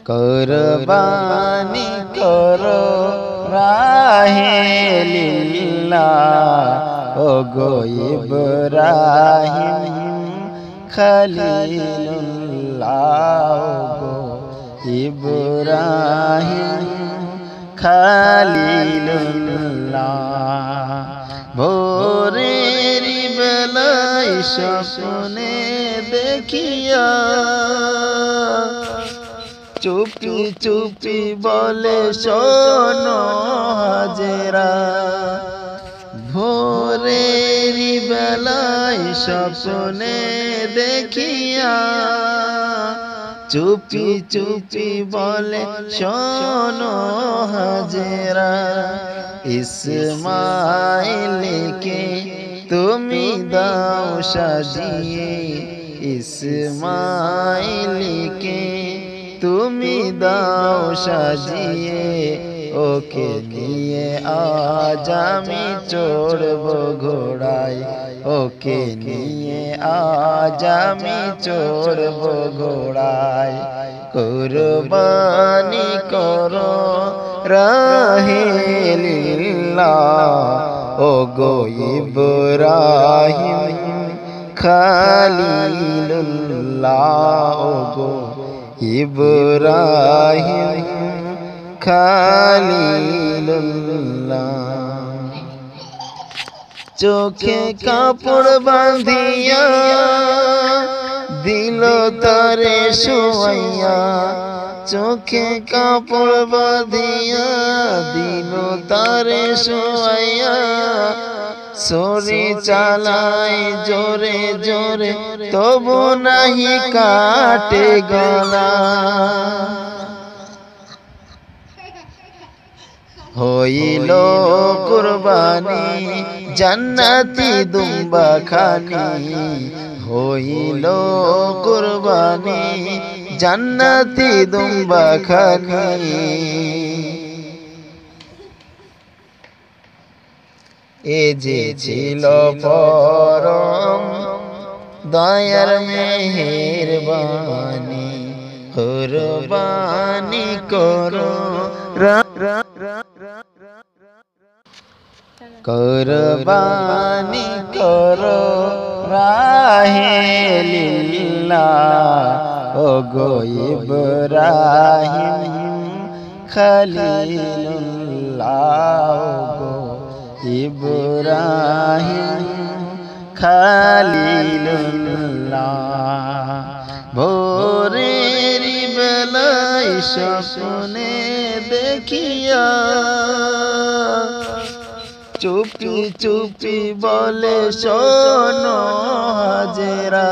কুরবানি করো রাহে লিল্লাহ ওগো ইব্রাহিম খলিলুল্লাহ ওগো ইব্রাহিম খলিলুল্লাহ। ভোরের বেলায় স্বপ্নে দেখিয়া চুপি চুপি বলে শোনো হাজেরা। ভোরের বেলায় স্বপ্নে দেখিয়া চুপি চুপি বলে শোনো হাজেরা। ইসমাইলকে তুমি দাও সাজিয়ে, ইসমাইলকে তুমি দাও সাজিয়ে, ওকে নিয়ে আজ আমি চড়ব ঘোড়ায়, ওকে নিয়ে আজ আমি চড়ব ঘোড়ায়। কুরবানি করো রাহে লিল্লাহ ওগো ইব্রাহিম খলিলুল্লাহ ওগো ইব্রাহিম খলিলুল্লাহ। চোখে কাপড় বাঁধিয়া দিল তারে শোয়াইয়া, চোখে কাপড় বাঁধিয়া দিল তারে শোয়াইয়া। ছুরি চালাই জোরে জোরে তবু নাহি কাটে গলা। হইল কুরবানি জান্নাতি দুম্বা খানি, হইল কুরবানি জান্নাতি দুম্বা খানি। এ যে ছিল পরম দয়ার মেহেরবানি, কুরবানি করো কুরবানি করো রাহে লিল্লাহ ওগো ইব্রাহিম খলিলুল্লাহ ওগো ইব্রাহিম খলিলুল্লাহ। ভোরের বেলায় স্বপ্নে দেখিয়া চুপি চুপি বলে শোনো হাজেরা।